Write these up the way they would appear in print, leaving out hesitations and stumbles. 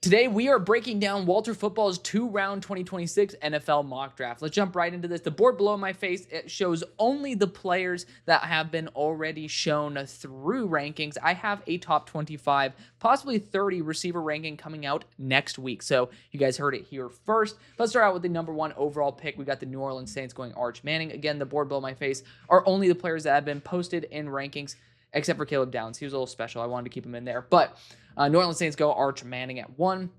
Today, we are breaking down Walter Football's 2-round 2026 NFL mock draft. Let's jump right into this. The board below my face, it shows only the players that have been already shown through rankings. I have a top 25, possibly 30 receiver ranking coming out next week. So you guys heard it here first. Let's start out with the number 1 overall pick. We got the New Orleans Saints going Arch Manning. Again, the board below my face are only the players that have been posted in rankings, except for Caleb Downs. He was a little special. I wanted to keep him in there. But New Orleans Saints go Arch Manning at 1.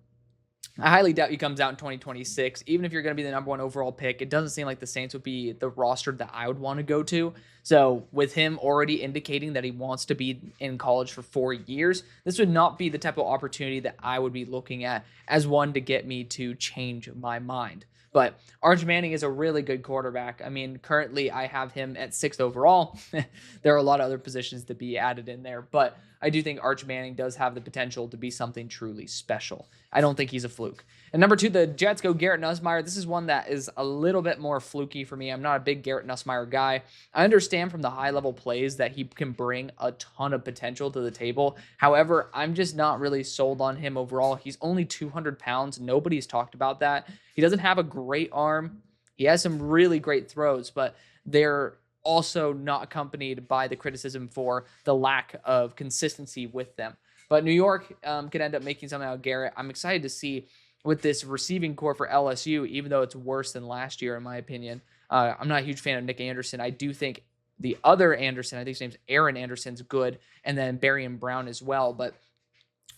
I highly doubt he comes out in 2026. Even if you're going to be the number 1 overall pick, it doesn't seem like the Saints would be the roster that I would want to go to. So with him already indicating that he wants to be in college for 4 years, this would not be the type of opportunity that I would be looking at as one to get me to change my mind. But Arch Manning is a really good quarterback. I mean, currently I have him at 6th overall. There are a lot of other positions to be added in there, but I do think Arch Manning does have the potential to be something truly special. I don't think he's a fluke. And number 2, the Jets go Garrett Nussmeier. This is one that is a little bit more fluky for me. I'm not a big Garrett Nussmeier guy. I understand from the high-level plays that he can bring a ton of potential to the table. However, I'm just not really sold on him overall. He's only 200 pounds. Nobody's talked about that. He doesn't have a great arm. He has some really great throws, but they're also not accompanied by the criticism for the lack of consistency with them. But New York could end up making something out of Garrett. I'm excited to see with this receiving core for LSU, even though it's worse than last year, in my opinion. I'm not a huge fan of Nick Anderson. I do think the other Anderson, I think his name's Aaron Anderson's good, and then Barry and Brown as well. But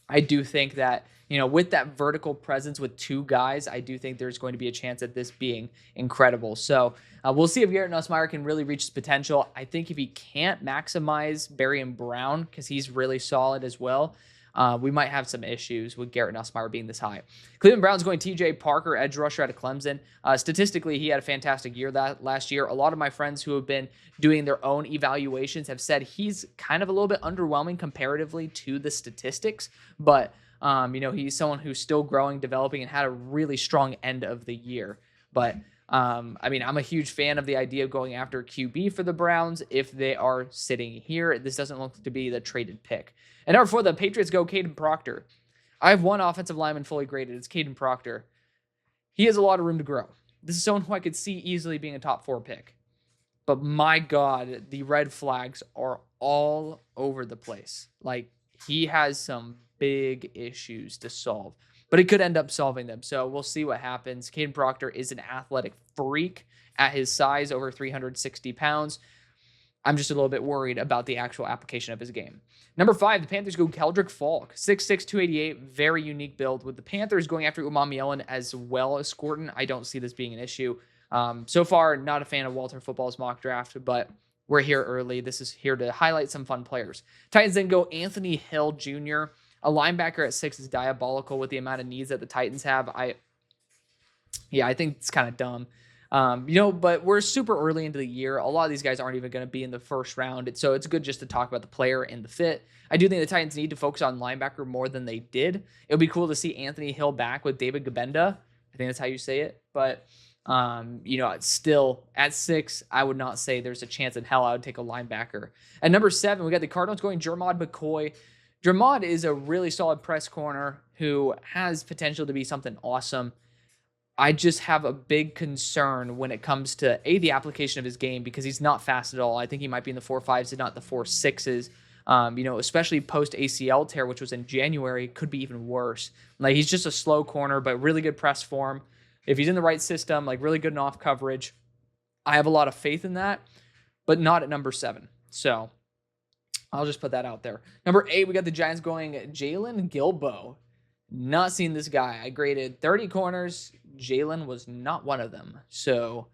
I do think that, with that vertical presence with 2 guys, I do think there's going to be a chance at this being incredible. So we'll see if Garrett Nussmeier can really reach his potential. I think if he can't maximize Barry and Brown, because he's really solid as well, we might have some issues with Garrett Nussmeier being this high. Cleveland Browns going TJ Parker, edge rusher out of Clemson. Statistically, he had a fantastic year last year. A lot of my friends who have been doing their own evaluations have said he's kind of a little bit underwhelming comparatively to the statistics, but he's someone who's still growing, developing, and had a really strong end of the year. But I'm a huge fan of the idea of going after QB for the Browns if they are sitting here. This doesn't look to be the traded pick. And number 4, the Patriots go Caden Proctor. I have one offensive lineman fully graded. It's Caden Proctor. He has a lot of room to grow. This is someone who I could see easily being a top 4 pick. But my God, the red flags are all over the place. Like, he has some big issues to solve, but he could end up solving them. So we'll see what happens. Caden Proctor is an athletic freak at his size, over 360 pounds. I'm just a little bit worried about the actual application of his game. Number 5, the Panthers go Keldrick Falk, 6'6", 288, very unique build. With the Panthers going after Umami as well as Scorton, I don't see this being an issue. So far, not a fan of Walter Football's mock draft, but we're here early. This is here to highlight some fun players. Titans then go Anthony Hill Jr., a linebacker at 6 is diabolical with the amount of needs that the Titans have. I think it's kind of dumb. But we're super early into the year. A lot of these guys aren't even going to be in the first round. So it's good just to talk about the player and the fit. I do think the Titans need to focus on linebacker more than they did. It would be cool to see Anthony Hill back with David Gabenda. I think that's how you say it. But, still at 6, I would not say there's a chance in hell I would take a linebacker. At number 7, we got the Cardinals going Jermod McCoy. Jermod is a really solid press corner who has potential to be something awesome. I just have a big concern when it comes to the application of his game, because he's not fast at all. I think he might be in the 4.5s and not the 4.6s. Especially post ACL tear, which was in January, could be even worse. Like, he's just a slow corner, but really good press form. If he's in the right system, like really good in off coverage, I have a lot of faith in that, but not at number 7. So I'll just put that out there. Number 8, we got the Giants going Jalen Gilbo. Not seen this guy. I graded 30 corners. Jalen was not one of them. So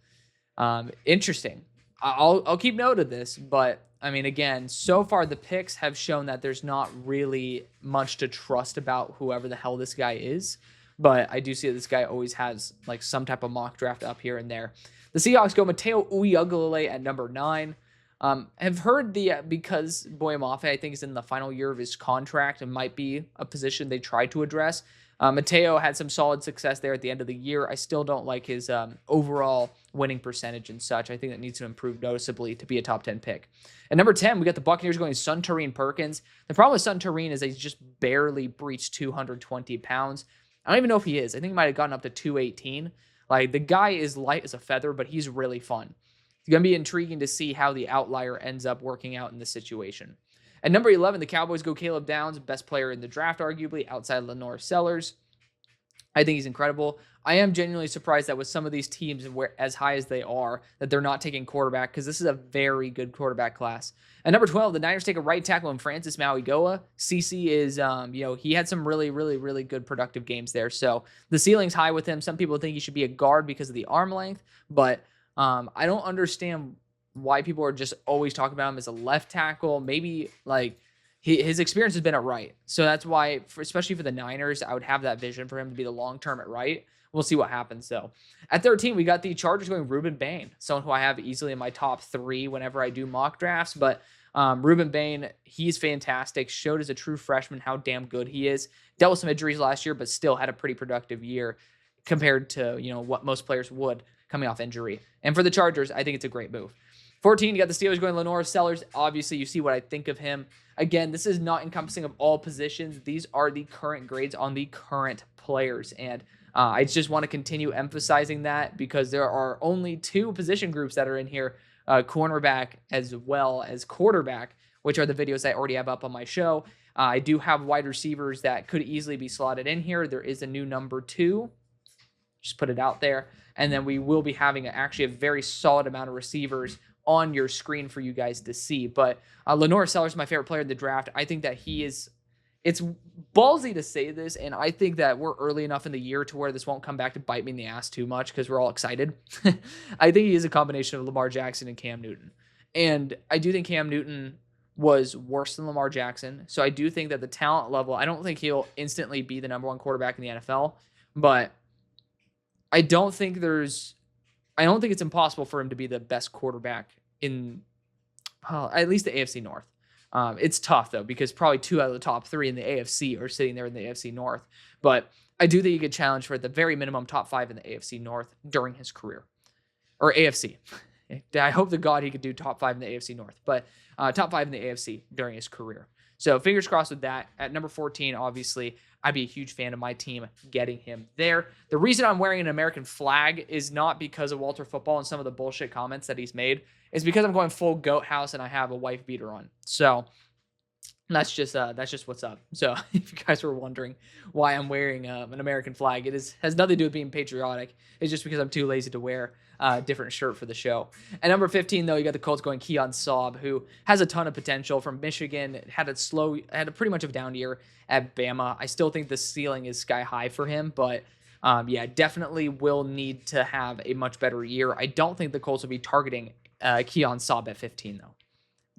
interesting. I'll keep note of this, but again, so far the picks have shown that there's not really much to trust about whoever the hell this guy is. But I do see that this guy always has like some type of mock draft up here and there. The Seahawks go Mateo Uiagalelei at number 9. Have heard because Boye Mafe, I think, is in the final year of his contract and might be a position they try to address. Mateo had some solid success there at the end of the year. I still don't like his overall winning percentage and such. I think that needs to improve noticeably to be a top 10 pick. At number 10, we got the Buccaneers going Suntarine Perkins. The problem with Suntarine is he's just barely breached 220 pounds. I don't even know if he is. I think he might have gotten up to 218. Like, the guy is light as a feather, but he's really fun. It's going to be intriguing to see how the outlier ends up working out in this situation. At number 11, the Cowboys go Caleb Downs, best player in the draft, arguably, outside LaNorris Sellers. I think he's incredible. I am genuinely surprised that with some of these teams, where as high as they are, that they're not taking quarterback, because this is a very good quarterback class. At number 12, the Niners take a right tackle in Francis Mauigoa. CC is, he had some really, really, really good productive games there. So the ceiling's high with him. Some people think he should be a guard because of the arm length, but I don't understand why people are just always talking about him as a left tackle. Maybe like his experience has been at right. So that's why, especially for the Niners, I would have that vision for him to be the long-term at right. We'll see what happens, though. At 13, we got the Chargers going Ruben Bain, someone who I have easily in my top 3 whenever I do mock drafts. But Ruben Bain, he's fantastic. Showed as a true freshman how damn good he is. Dealt with some injuries last year, but still had a pretty productive year compared to what most players would coming off injury. And for the Chargers, I think it's a great move. 14, you got the Steelers going LaNorris Sellers. Obviously, you see what I think of him. Again, this is not encompassing of all positions. These are the current grades on the current players. And I just want to continue emphasizing that, because there are only 2 position groups that are in here, cornerback as well as quarterback, which are the videos I already have up on my show. I do have wide receivers that could easily be slotted in here. There is a new number 2. Just put it out there. And then we will be having actually a very solid amount of receivers on your screen for you guys to see. But LaNorris Sellers is my favorite player in the draft. I think that it's ballsy to say this, and I think that we're early enough in the year to where this won't come back to bite me in the ass too much, because we're all excited. I think he is a combination of Lamar Jackson and Cam Newton. And I do think Cam Newton was worse than Lamar Jackson. So I do think that the talent level, I don't think he'll instantly be the number 1 quarterback in the NFL, but I don't think it's impossible for him to be the best quarterback in, at least the AFC North. It's tough, though, because probably 2 out of the top 3 in the AFC are sitting there in the AFC North. But I do think he could challenge for at the very minimum top 5 in the AFC North during his career. Or AFC. I hope to God he could do top 5 in the AFC North. But top 5 in the AFC during his career. So fingers crossed with that. At number 14, obviously, I'd be a huge fan of my team getting him there. The reason I'm wearing an American flag is not because of Walter Football and some of the bullshit comments that he's made. It's because I'm going full goat house and I have a wife beater on. So that's just what's up. So if you guys were wondering why I'm wearing an American flag, has nothing to do with being patriotic. It's just because I'm too lazy to wear a different shirt for the show. At number 15, though, you got the Colts going Keon Saub, who has a ton of potential from Michigan. Had a pretty much of a down year at Bama. I still think the ceiling is sky high for him, but definitely will need to have a much better year. I don't think the Colts will be targeting Keon Saub at 15, though.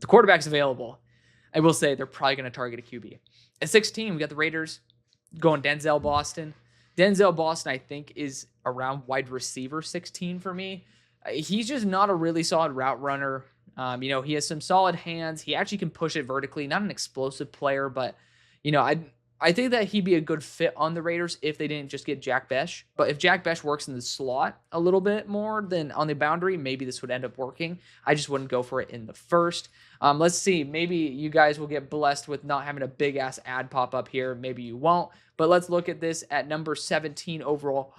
The quarterback's available. I will say they're probably going to target a QB. At 16, we got the Raiders going Denzel Boston. Denzel Boston, I think, is around wide receiver 16 for me. He's just not a really solid route runner. He has some solid hands. He actually can push it vertically. Not an explosive player, but, I think that he'd be a good fit on the Raiders if they didn't just get Jack Besh. But if Jack Besh works in the slot a little bit more than on the boundary, maybe this would end up working. I just wouldn't go for it in the first. Let's see. Maybe you guys will get blessed with not having a big-ass ad pop up here. Maybe you won't. But let's look at this at number 17 overall.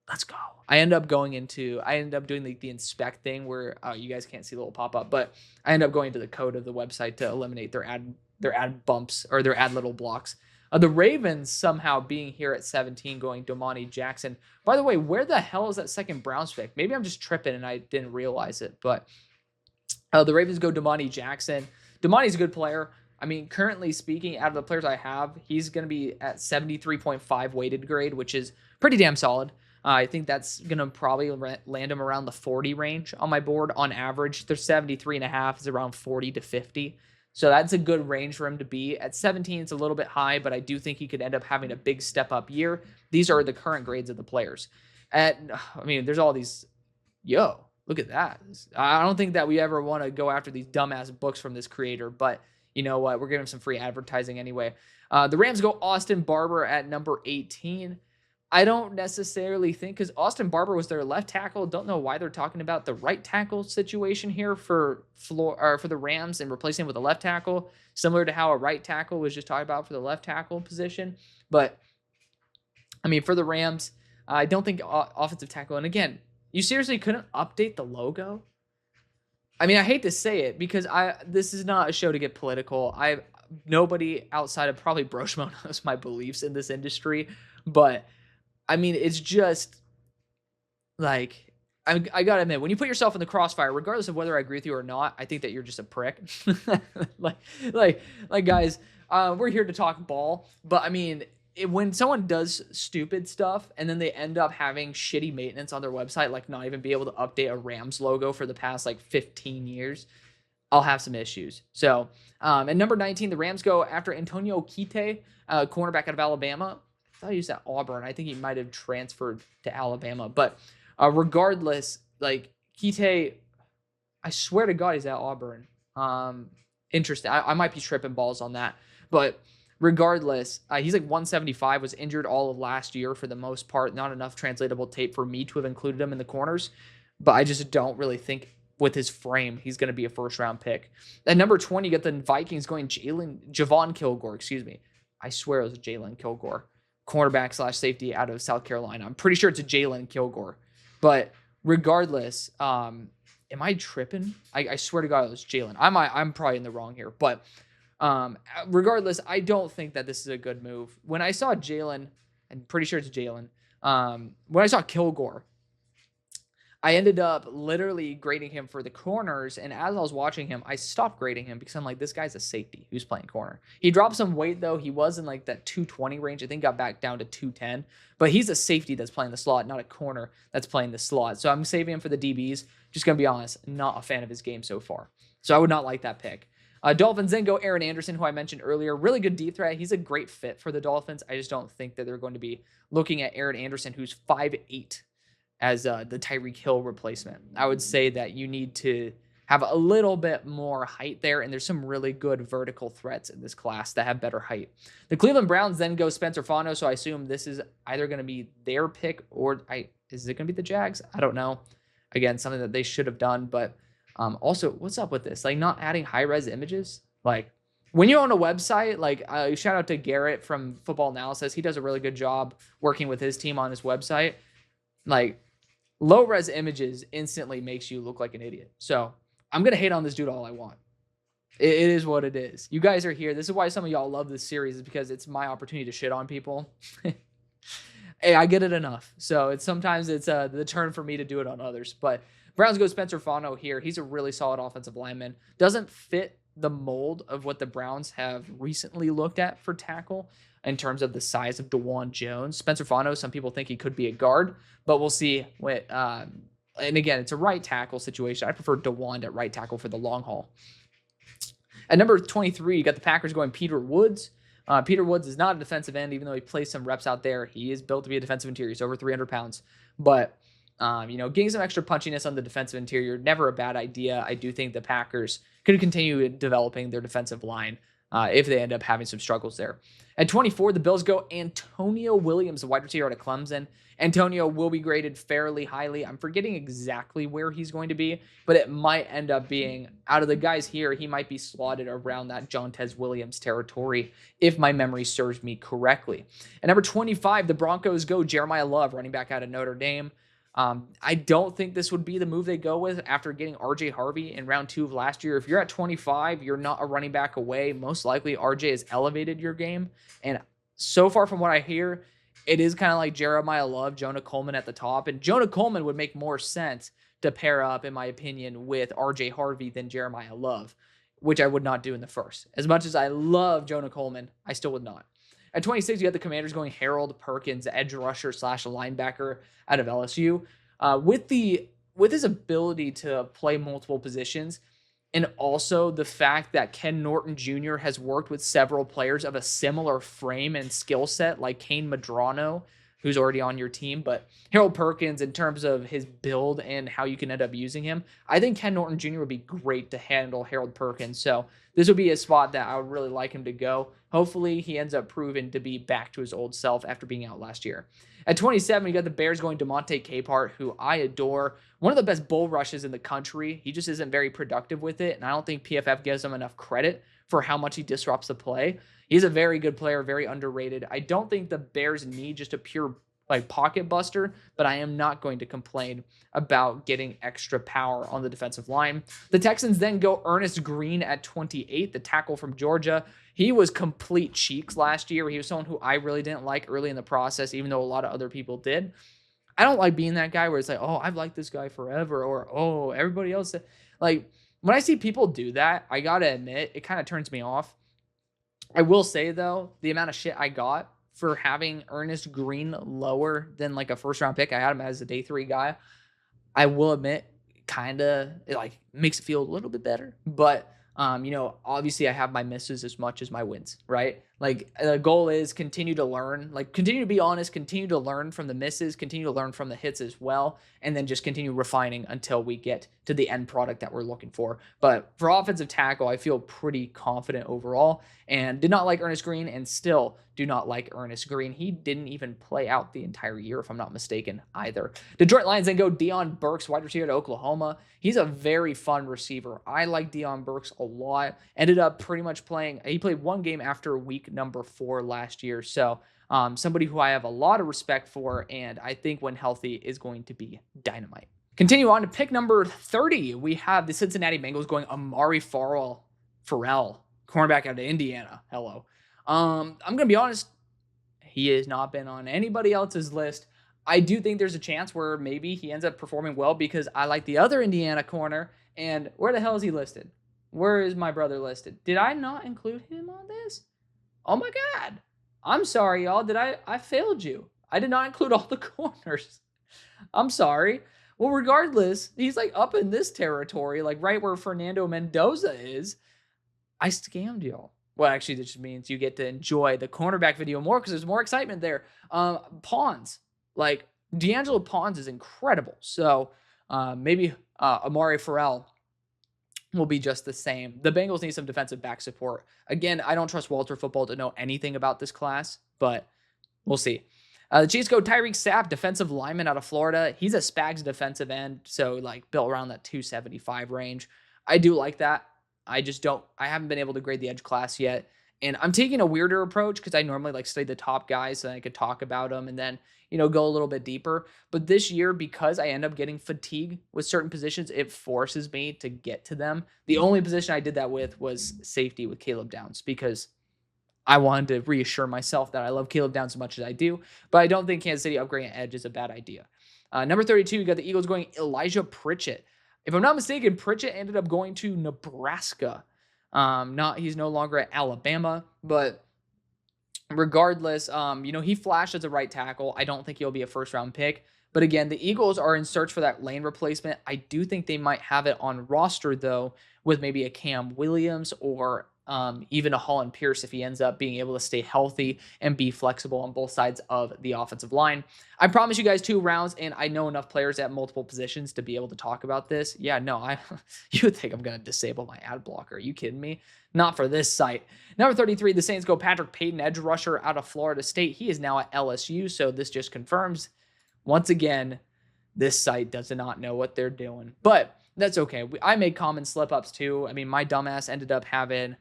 Let's go. I end up doing the inspect thing where you guys can't see the little pop-up, but I end up going to the code of the website to eliminate their ad bumps or their ad little blocks. The Ravens somehow being here at 17 going Domani Jackson. By the way, where the hell is that second Browns pick? Maybe I'm just tripping and I didn't realize it, but the Ravens go Domani Jackson. Domani's a good player. I mean, currently speaking, out of the players I have, he's going to be at 73.5 weighted grade, which is pretty damn solid. I think that's going to probably land him around the 40 range on my board on average. Their 73.5 is around 40 to 50. So that's a good range for him to be. At 17, it's a little bit high, but I do think he could end up having a big step-up year. These are the current grades of the players. There's all these... Yo, look at that. I don't think that we ever want to go after these dumbass books from this creator, but you know what? We're giving him some free advertising anyway. The Rams go Austin Barber at number 18. I don't necessarily think, because Austin Barber was their left tackle. Don't know why they're talking about the right tackle situation here for the Rams and replacing him with a left tackle, similar to how a right tackle was just talked about for the left tackle position. But I mean, for the Rams, I don't think offensive tackle. And again, you seriously couldn't update the logo? I mean, I hate to say it because this is not a show to get political. Nobody outside of probably Broshmo knows my beliefs in this industry, but I mean, it's just like, I gotta admit, when you put yourself in the crossfire, regardless of whether I agree with you or not, I think that you're just a prick. like guys, we're here to talk ball, but I mean, when someone does stupid stuff and then they end up having shitty maintenance on their website, like not even be able to update a Rams logo for the past like 15 years, I'll have some issues. So, at number 19, the Rams go after Antonio Kite, cornerback out of Alabama. I thought he was at Auburn. I think he might have transferred to Alabama. But regardless, like Kite, I swear to God, he's at Auburn. Interesting. I might be tripping balls on that. But regardless, he's like 175, was injured all of last year for the most part. Not enough translatable tape for me to have included him in the corners. But I just don't really think with his frame, he's going to be a first-round pick. At number 20, you got the Vikings going Javon Kilgore, excuse me. I swear it was Jalen Kilgore, cornerback / safety out of South Carolina. I'm pretty sure it's a Jalen Kilgore. But regardless, am I tripping? I swear to God it was Jalen. I'm probably in the wrong here. But regardless, I don't think that this is a good move. When I saw Jalen, I'm pretty sure it's Jalen. When I saw Kilgore, I ended up literally grading him for the corners, and as I was watching him, I stopped grading him because I'm like, this guy's a safety who's playing corner. He dropped some weight, though. He was in like that 220 range. I think got back down to 210. But he's a safety that's playing the slot, not a corner that's playing the slot. So I'm saving him for the DBs. Just going to be honest, not a fan of his game so far. So I would not like that pick. Dolphins then go Aaron Anderson, who I mentioned earlier. Really good deep threat. He's a great fit for the Dolphins. I just don't think that they're going to be looking at Aaron Anderson, who's 5'8", as the Tyreek Hill replacement. I would say that you need to have a little bit more height there, and there's some really good vertical threats in this class that have better height. The Cleveland Browns then go Spencer Fano, so I assume this is either going to be their pick or is it going to be the Jags? I don't know. Again, something that they should have done, but also, what's up with this? Like, not adding high-res images? Like, when you own a website, like, shout out to Garrett from Football Analysis. He does a really good job working with his team on his website. Like, low-res images instantly makes you look like an idiot. So I'm going to hate on this dude all I want. It is what it is. You guys are here. This is why some of y'all love this series, is because it's my opportunity to shit on people. Hey, I get it enough. So sometimes it's the turn for me to do it on others. But Browns go Spencer Fano here. He's a really solid offensive lineman. Doesn't fit the mold of what the Browns have recently looked at for tackle in terms of the size of DeJuan Jones. Spencer Fano, some people think he could be a guard, but we'll see. And again, it's a right tackle situation. I prefer DeJuan at right tackle for the long haul. At number 23, you got the Packers going Peter Woods. Peter Woods is not a defensive end, even though he plays some reps out there. He is built to be a defensive interior. He's over 300 pounds. But, getting some extra punchiness on the defensive interior, never a bad idea. I do think the Packers could continue developing their defensive line if they end up having some struggles there. At 24, the Bills go Antonio Williams, the wide receiver out of Clemson. Antonio will be graded fairly highly. I'm forgetting exactly where he's going to be, but it might end up being, out of the guys here, he might be slotted around that Jontez Williams territory, if my memory serves me correctly. At number 25, the Broncos go Jeremiah Love, running back out of Notre Dame. I don't think this would be the move they go with after getting RJ Harvey in round 2 of last year. If you're at 25, you're not a running back away. Most likely RJ has elevated your game. And so far from what I hear, it is kind of like Jeremiah Love, Jonah Coleman at the top. And Jonah Coleman would make more sense to pair up, in my opinion, with RJ Harvey than Jeremiah Love, which I would not do in the first. As much as I love Jonah Coleman, I still would not. At 26, you got the Commanders going Harold Perkins, edge rusher / linebacker out of LSU. With his ability to play multiple positions, and also the fact that Ken Norton Jr. has worked with several players of a similar frame and skill set, like Kane Madrano, who's already on your team. But Harold Perkins, in terms of his build and how you can end up using him, I think Ken Norton Jr. would be great to handle Harold Perkins. So this would be a spot that I would really like him to go. Hopefully he ends up proving to be back to his old self after being out last year. At 27, you got the Bears going DeMonte Capehart, who I adore. One of the best bull rushes in the country. He just isn't very productive with it, and I don't think PFF gives him enough credit for how much he disrupts the play. He's a very good player, very underrated. I don't think the Bears need just a pure pocket buster, but I am not going to complain about getting extra power on the defensive line. The Texans then go Ernest Green at 28, the tackle from Georgia. He was complete cheeks last year. He was someone who I really didn't like early in the process, even though a lot of other people did. I don't like being that guy where it's like, oh, I've liked this guy forever, or oh, everybody else. Like, when I see people do that, I gotta admit, it kind of turns me off. I will say, though, the amount of shit I got for having Ernest Green lower than like a first-round pick, I had him as a day 3 guy. I will admit, it makes it feel a little bit better. But, obviously I have my misses as much as my wins, right? Like, the goal is continue to learn, continue to be honest, continue to learn from the misses, continue to learn from the hits as well, and then just continue refining until we get to the end product that we're looking for. But for offensive tackle, I feel pretty confident overall, and did not like Ernest Green, and still do not like Ernest Green. He didn't even play out the entire year, if I'm not mistaken, either. Detroit Lions then go Deion Burks, wide receiver to Oklahoma. He's a very fun receiver. I like Deion Burks a lot. Ended up pretty much he played one game after week number 4 last year. So somebody who I have a lot of respect for, and I think when healthy is going to be dynamite. Continue on to pick number 30. We have the Cincinnati Bengals going Amari Farrell, cornerback out of Indiana. Hello. I'm going to be honest, he has not been on anybody else's list. I do think there's a chance where maybe he ends up performing well because I like the other Indiana corner. And where the hell is he listed? Where is my brother listed? Did I not include him on this? Oh my God. I'm sorry, y'all. I failed you. I did not include all the corners. I'm sorry. Well, regardless, he's up in this territory, right where Fernando Mendoza is. I scammed y'all. Well, actually, this just means you get to enjoy the cornerback video more because there's more excitement there. Pawns. D'Angelo Pawns is incredible. So maybe Amari Farrell will be just the same. The Bengals need some defensive back support. Again, I don't trust Walter Football to know anything about this class, but we'll see. The Chiefs go Tyreek Sapp, defensive lineman out of Florida. He's a Spags defensive end, so built around that 275 range. I do like that. I haven't been able to grade the edge class yet. And I'm taking a weirder approach because I normally study the top guys so I could talk about them and then, go a little bit deeper. But this year, because I end up getting fatigue with certain positions, it forces me to get to them. The only position I did that with was safety with Caleb Downs because I wanted to reassure myself that I love Caleb Downs as much as I do. But I don't think Kansas City upgrading edge is a bad idea. Number 32, you got the Eagles going Elijah Pritchett. If I'm not mistaken, Pritchett ended up going to Nebraska. He's no longer at Alabama, but regardless, he flashed as a right tackle. I don't think he'll be a first-round pick. But again, the Eagles are in search for that lane replacement. I do think they might have it on roster, though, with maybe a Cam Williams or even a Holland Pierce if he ends up being able to stay healthy and be flexible on both sides of the offensive line. I promise you guys 2 rounds, and I know enough players at multiple positions to be able to talk about this. Yeah, no, you would think I'm going to disable my ad blocker. Are you kidding me? Not for this site. Number 33, the Saints go Patrick Payton, edge rusher out of Florida State. He is now at LSU, so this just confirms, once again, this site does not know what they're doing. But that's okay. I made common slip-ups too. I mean, my dumbass ended up having...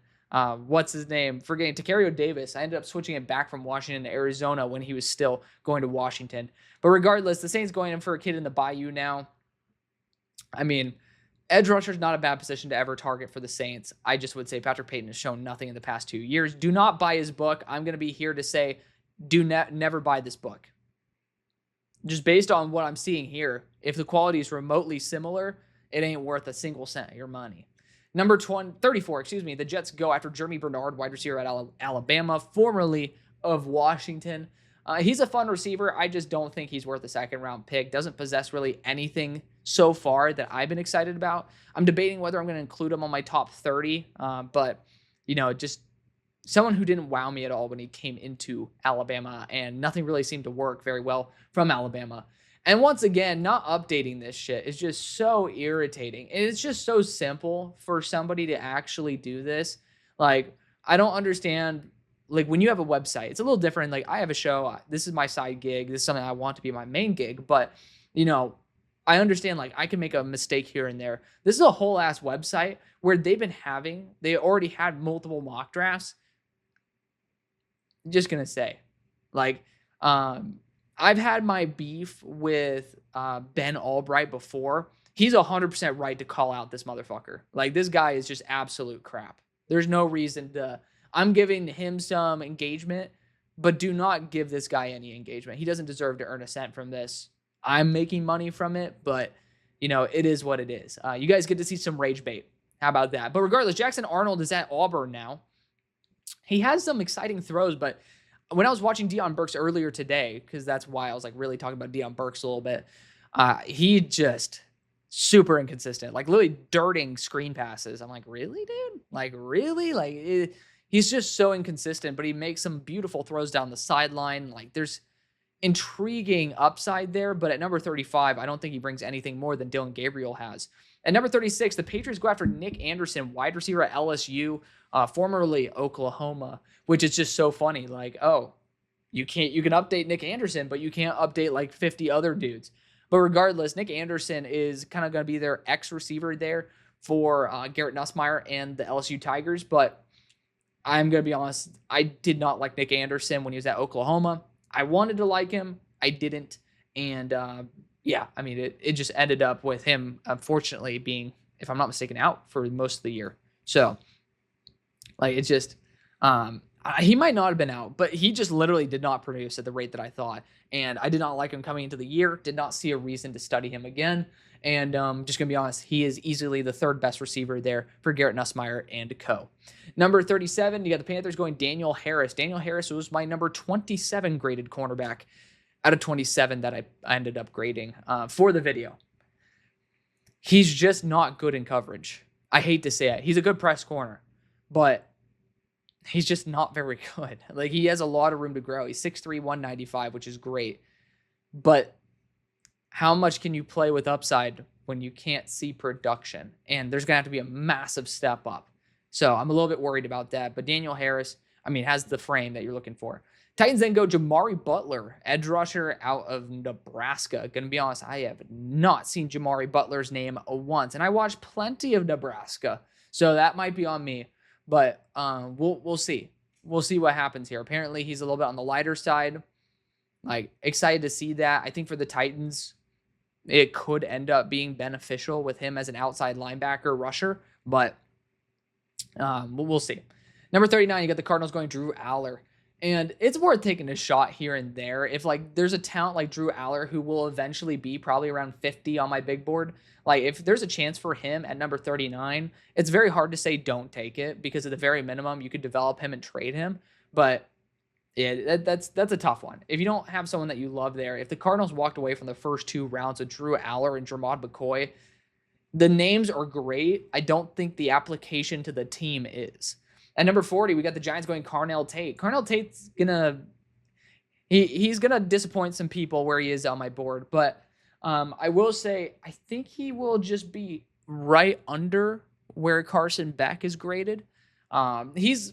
what's his name? Forgetting Tacario Davis. I ended up switching it back from Washington to Arizona when he was still going to Washington. But regardless, the Saints going in for a kid in the Bayou now. I mean, edge rusher is not a bad position to ever target for the Saints. I just would say Patrick Payton has shown nothing in the past 2 years. Do not buy his book. I'm going to be here to say, never buy this book. Just based on what I'm seeing here, if the quality is remotely similar, it ain't worth a single cent of your money. Number 34, the Jets go after Jeremy Bernard, wide receiver at Alabama, formerly of Washington. He's a fun receiver. I just don't think he's worth a second-round pick. Doesn't possess really anything so far that I've been excited about. I'm debating whether I'm going to include him on my top 30, but, just someone who didn't wow me at all when he came into Alabama, and nothing really seemed to work very well from Alabama. And once again, not updating this shit is just so irritating. And it's just so simple for somebody to actually do this. Like, I don't understand. Like, when you have a website, it's a little different. Like, I have a show. This is my side gig. This is something I want to be my main gig. But, you know, I understand, like, I can make a mistake here and there. This is a whole ass website where they already had multiple mock drafts. Just gonna say, like, I've had my beef with Ben Albright before. He's 100% right to call out this motherfucker. Like, this guy is just absolute crap. There's no reason to. I'm giving him some engagement, but do not give this guy any engagement. He doesn't deserve to earn a cent from this. I'm making money from it, but, you know, it is what it is. You guys get to see some rage bait. How about that? But regardless, Jackson Arnold is at Auburn now. He has some exciting throws, but when I was watching Deion Burks earlier today, because that's why I was like really talking about Deion Burks a little bit, he just super inconsistent, like literally dirting screen passes. I'm like, really, dude? Like, really? Like, he's just so inconsistent, but he makes some beautiful throws down the sideline. Like, there's intriguing upside there, but at number 35, I don't think he brings anything more than Dylan Gabriel has. At number 36, the Patriots go after Nick Anderson, wide receiver at LSU, formerly Oklahoma, which is just so funny. Like, oh, you can update Nick Anderson, but you can't update like 50 other dudes. But regardless, Nick Anderson is kind of going to be their X receiver there for Garrett Nussmeier and the LSU Tigers. But I'm going to be honest, I did not like Nick Anderson when he was at Oklahoma. I wanted to like him. I didn't. And yeah, I mean, it just ended up with him, unfortunately, being, if I'm not mistaken, out for most of the year. So, like, it's just, he might not have been out, but he just literally did not produce at the rate that I thought. And I did not like him coming into the year, did not see a reason to study him again. And just going to be honest, he is easily the third best receiver there for Garrett Nussmeier and co. Number 37, you got the Panthers going Daniel Harris. Daniel Harris was my number 27 graded cornerback out of 27 that I ended up grading for the video. He's just not good in coverage. I hate to say it. He's a good press corner, but he's just not very good. Like, he has a lot of room to grow. He's 6'3", 195, which is great. But how much can you play with upside when you can't see production? And there's going to have to be a massive step up. So I'm a little bit worried about that. But Daniel Harris, I mean, has the frame that you're looking for. Titans then go Jamari Butler, edge rusher out of Nebraska. Going to be honest, I have not seen Jamari Butler's name once. And I watched plenty of Nebraska. So that might be on me. But we'll see. We'll see what happens here. Apparently, he's a little bit on the lighter side. Like, excited to see that. I think for the Titans, it could end up being beneficial with him as an outside linebacker rusher. But we'll see. Number 39, you got the Cardinals going Drew Aller. And it's worth taking a shot here and there. If, like, there's a talent like Drew Aller who will eventually be probably around 50 on my big board, like, if there's a chance for him at number 39, it's very hard to say don't take it, because at the very minimum, you could develop him and trade him. But yeah, that's a tough one. If you don't have someone that you love there, if the Cardinals walked away from the first two rounds of Drew Aller and Jermod McCoy, the names are great. I don't think the application to the team is. At number 40, we got the Giants going Carnell Tate. Carnell Tate's he's gonna disappoint some people where he is on my board, but I will say I think he will just be right under where Carson Beck is graded. He's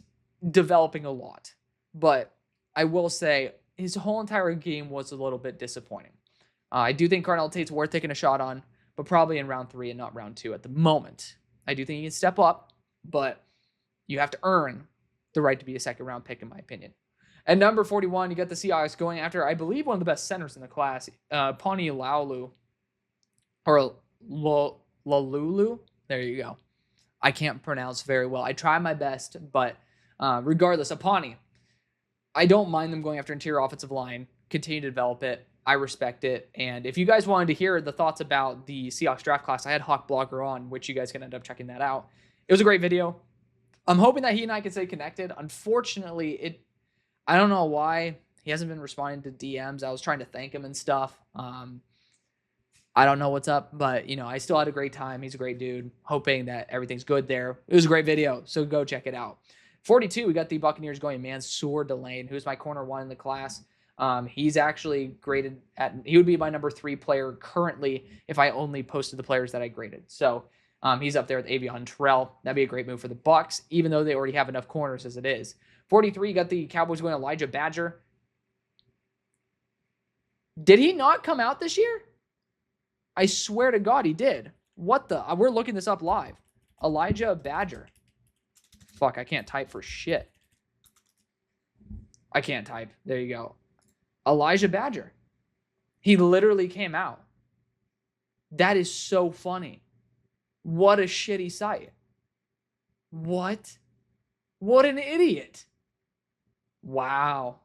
developing a lot, but I will say his whole entire game was a little bit disappointing. I do think Carnell Tate's worth taking a shot on, but probably in round 3 and not round 2 at the moment. I do think he can step up, but you have to earn the right to be a second-round pick, in my opinion. At number 41, you got the Seahawks going after, I believe, one of the best centers in the class, Pawnee Laulu, or Lalulu. There you go. I can't pronounce very well. I try my best, but regardless, Pawnee, I don't mind them going after interior offensive line. Continue to develop it. I respect it. And if you guys wanted to hear the thoughts about the Seahawks draft class, I had Hawk Blogger on, which you guys can end up checking that out. It was a great video. I'm hoping that he and I can stay connected. Unfortunately, I don't know why he hasn't been responding to DMs. I was trying to thank him and stuff. I don't know what's up, but I still had a great time. He's a great dude. Hoping that everything's good there. It was a great video, so go check it out. 42, we got the Buccaneers going Mansour Delane, who's my corner 1 in the class. He's actually graded he would be my number 3 player currently if I only posted the players that I graded. So he's up there with Avion Terrell. That'd be a great move for the Bucs, even though they already have enough corners as it is. 43, you got the Cowboys going Elijah Badger. Did he not come out this year? I swear to God he did. What the? We're looking this up live. Elijah Badger. Fuck, I can't type for shit. I can't type. There you go. Elijah Badger. He literally came out. That is so funny. What a shitty site. What? What an idiot. Wow.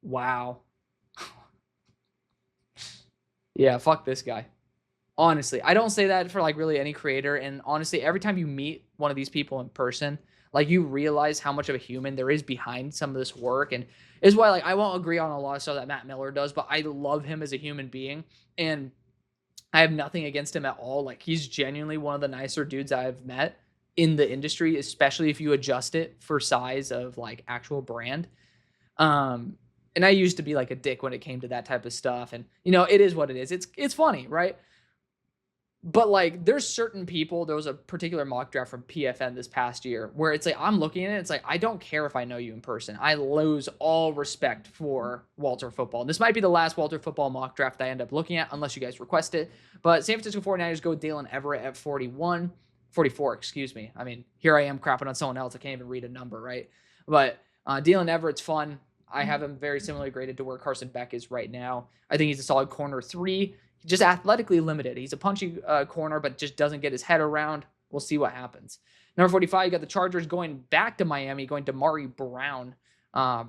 Wow. Yeah, fuck this guy. Honestly, I don't say that for like really any creator. And honestly, every time you meet one of these people in person, like you realize how much of a human there is behind some of this work. And is why like I won't agree on a lot of stuff that Matt Miller does, but I love him as a human being. And I have nothing against him at all. Like he's genuinely one of the nicer dudes I've met in the industry, especially if you adjust it for size of like actual brand. And I used to be like a dick when it came to that type of stuff. And, you know, it is what it is. It's funny, right? But like there's certain people, there was a particular mock draft from PFN this past year where it's like, I'm looking at it, it's like, I don't care if I know you in person. I lose all respect for Walter Football. And this might be the last Walter Football mock draft I end up looking at, unless you guys request it. But San Francisco 49ers go Dalen Everett at 44, excuse me. I mean, here I am crapping on someone else. I can't even read a number, right? But Dalen Everett's fun. I have him very similarly graded to where Carson Beck is right now. I think he's a solid corner 3. Just athletically limited. He's a punchy corner, but just doesn't get his head around. We'll see what happens. Number 45, you got the Chargers going back to Miami, going to Damari Brown. I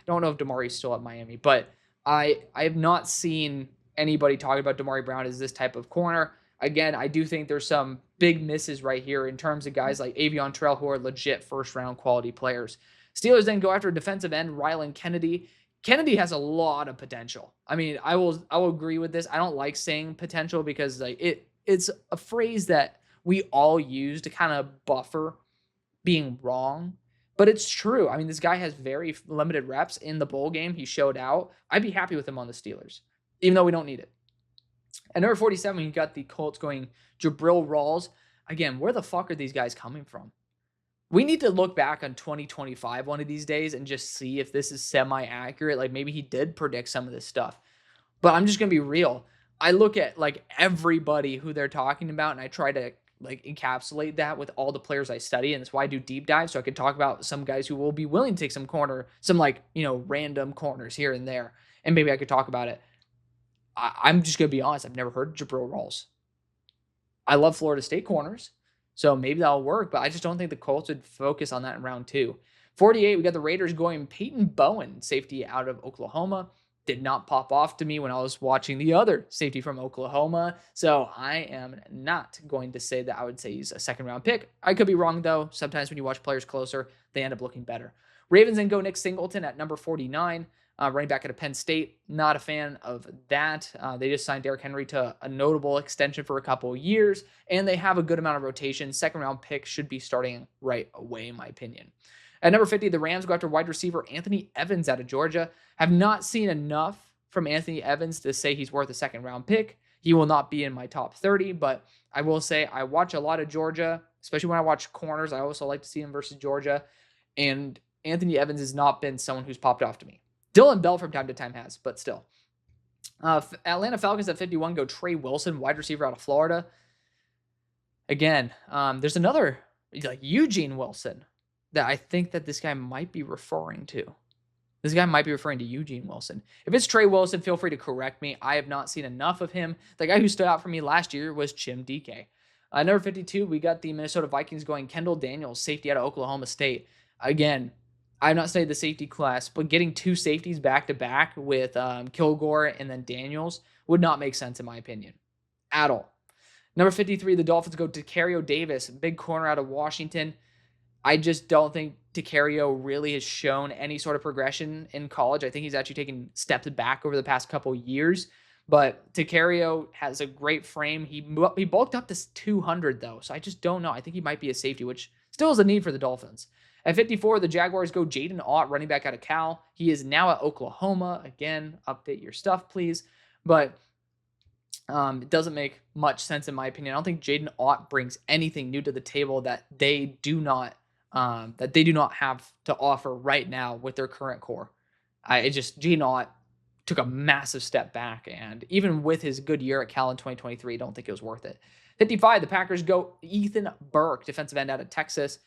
don't know if Damari's still at Miami, but I have not seen anybody talking about Damari Brown as this type of corner. Again, I do think there's some big misses right here in terms of guys like Avion Terrell who are legit first-round quality players. Steelers then go after defensive end Rylan Kennedy. Kennedy has a lot of potential. I mean, I will agree with this. I don't like saying potential because like it's a phrase that we all use to kind of buffer being wrong, but it's true. I mean, this guy has very limited reps in the bowl game. He showed out. I'd be happy with him on the Steelers, even though we don't need it. At number 47, you got the Colts going Jabril Rawls. Again, where the fuck are these guys coming from? We need to look back on 2025 one of these days and just see if this is semi-accurate. Like maybe he did predict some of this stuff. But I'm just going to be real. I look at like everybody who they're talking about and I try to like encapsulate that with all the players I study. And that's why I do deep dives. So I could talk about some guys who will be willing to take some like, you know, random corners here and there. And maybe I could talk about it. I'm just going to be honest. I've never heard of Jabril Rawls. I love Florida State corners. So maybe that'll work, but I just don't think the Colts would focus on that in round 2. 48, we got the Raiders going Peyton Bowen, safety out of Oklahoma. Did not pop off to me when I was watching the other safety from Oklahoma. So I am not going to say that I would say he's a second-round pick. I could be wrong, though. Sometimes when you watch players closer, they end up looking better. Ravens then go Nick Singleton at number 49. Running back out of Penn State, not a fan of that. They just signed Derrick Henry to a notable extension for a couple of years, and they have a good amount of rotation. Second-round pick should be starting right away, in my opinion. At number 50, the Rams go after wide receiver Anthony Evans out of Georgia. Have not seen enough from Anthony Evans to say he's worth a second-round pick. He will not be in my top 30, but I will say I watch a lot of Georgia, especially when I watch corners. I also like to see him versus Georgia, and Anthony Evans has not been someone who's popped off to me. Dylan Bell from time to time has, but still. Atlanta Falcons at 51 go Trey Wilson, wide receiver out of Florida. Again, there's another, like Eugene Wilson, that I think that this guy might be referring to. This guy might be referring to Eugene Wilson. If it's Trey Wilson, feel free to correct me. I have not seen enough of him. The guy who stood out for me last year was Chim DK. Number 52, we got the Minnesota Vikings going Kendall Daniels, safety out of Oklahoma State. Again, I've not studied the safety class, but getting 2 safeties back-to-back with Kilgore and then Daniels would not make sense in my opinion at all. Number 53, the Dolphins go to Decario Davis, big corner out of Washington. I just don't think Decario really has shown any sort of progression in college. I think he's actually taken steps back over the past couple years, but Decario has a great frame. He bulked up to 200 though, so I just don't know. I think he might be a safety, which Still is a need for the Dolphins. At 54, the Jaguars go Jaden Ott, running back out of Cal. He is now at Oklahoma. Again, update your stuff, please. But it doesn't make much sense in my opinion. I don't think Jaden Ott brings anything new to the table that they do not have to offer right now with their current core. Jaden Ott took a massive step back, and even with his good year at Cal in 2023, I don't think it was worth it. 55, the Packers go Ethan Burke, defensive end out of Texas.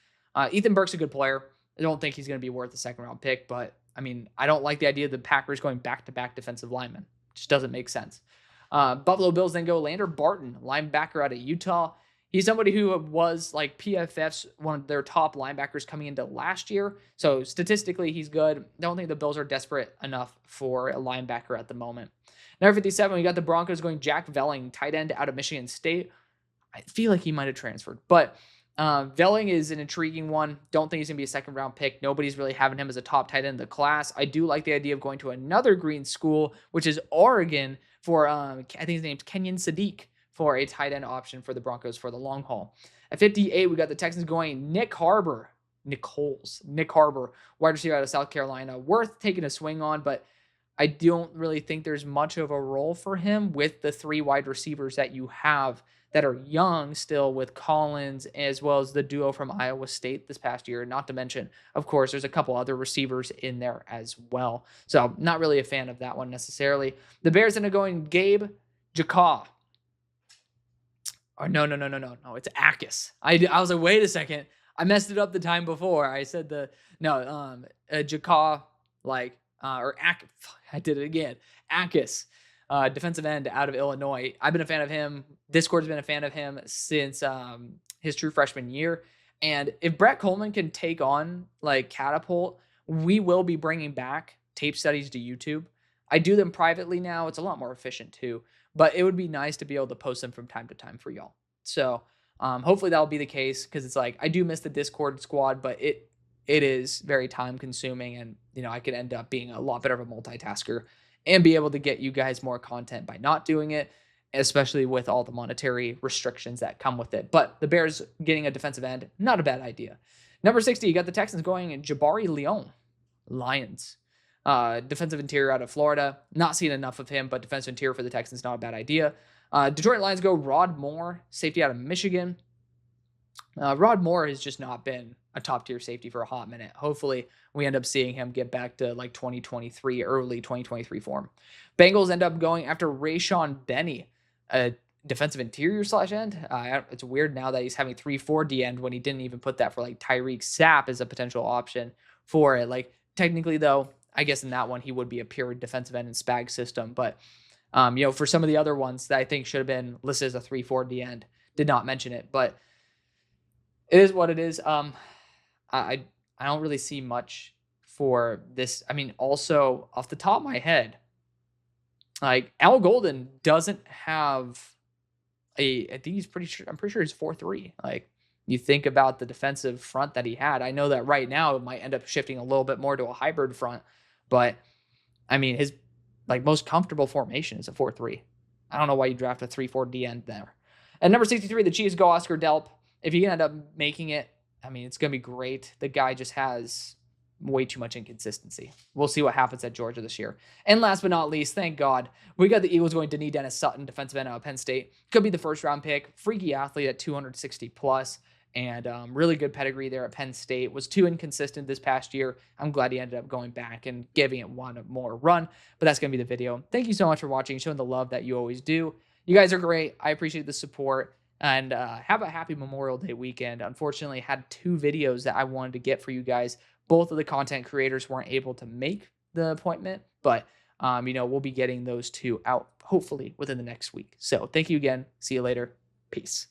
Ethan Burke's a good player. I don't think he's going to be worth a second-round pick, but I mean, I don't like the idea of the Packers going back-to-back defensive linemen. It just doesn't make sense. Buffalo Bills then go Lander Barton, linebacker out of Utah. He's somebody who was like PFF's one of their top linebackers coming into last year. So statistically, he's good. I don't think the Bills are desperate enough for a linebacker at the moment. Number 57, we got the Broncos going Jack Velling, tight end out of Michigan State. I feel like he might have transferred, but Velling is an intriguing one. Don't think he's going to be a second-round pick. Nobody's really having him as a top tight end in the class. I do like the idea of going to another green school, which is Oregon, for I think his name's Kenyon Sadiq, for a tight end option for the Broncos for the long haul. At 58, we got the Texans going Nick Harbor, wide receiver out of South Carolina. Worth taking a swing on, but I don't really think there's much of a role for him with the 3 wide receivers that you have that are young still, with Collins as well as the duo from Iowa State this past year. Not to mention, of course, there's a couple other receivers in there as well. So not really a fan of that one necessarily. The Bears end up going Gabe Jakaw. Oh, no. It's Akis. I was like, wait a second. I messed it up the time before. I said Jakaw, or Ak. I did it again. Akis. Defensive end out of Illinois. I've been a fan of him. Discord's been a fan of him since his true freshman year. And if Brett Coleman can take on like Catapult, we will be bringing back tape studies to YouTube. I do them privately now. It's a lot more efficient too, but it would be nice to be able to post them from time to time for y'all. So hopefully that'll be the case, because it's like I do miss the Discord squad, but it is very time consuming, and I could end up being a lot better of a multitasker and be able to get you guys more content by not doing it, especially with all the monetary restrictions that come with it. But the Bears getting a defensive end, not a bad idea. Number 60, you got the Texans going Jabari Leon, Lions. Defensive interior out of Florida. Not seen enough of him, but defensive interior for the Texans, not a bad idea. Detroit Lions go Rod Moore, safety out of Michigan. Rod Moore has just not been a top-tier safety for a hot minute. Hopefully, we end up seeing him get back to like 2023, early 2023 form. Bengals end up going after Rayshon Benny, a defensive interior / end. It's weird now that he's having 3-4 D end when he didn't even put that for like Tyreek Sapp as a potential option for it. Like, technically, though, I guess in that one, he would be a pure defensive end in Spag system. But, for some of the other ones that I think should have been listed as a 3-4 D end, did not mention it. But it is what it is. I don't really see much for this. I mean, also off the top of my head, like Al Golden doesn't have I think he's I'm pretty sure he's 4-3. Like, you think about the defensive front that he had. I know that right now it might end up shifting a little bit more to a hybrid front, but I mean, his like most comfortable formation is a 4-3. I don't know why you draft a 3-4 D end there. At number 63, the Chiefs go Oscar Delp. If he can end up making it, I mean, it's going to be great. The guy just has way too much inconsistency. We'll see what happens at Georgia this year. And last but not least, thank God, we got the Eagles going Denis Dennis Sutton, defensive end out of Penn State. Could be the first round pick. Freaky athlete at 260 plus. And really good pedigree there at Penn State. Was too inconsistent this past year. I'm glad he ended up going back and giving it one more run. But that's going to be the video. Thank you so much for watching, showing the love that you always do. You guys are great. I appreciate the support. And have a happy Memorial Day weekend. Unfortunately, had 2 videos that I wanted to get for you guys. Both of the content creators weren't able to make the appointment, but we'll be getting those 2 out hopefully within the next week. So thank you again. See you later. Peace.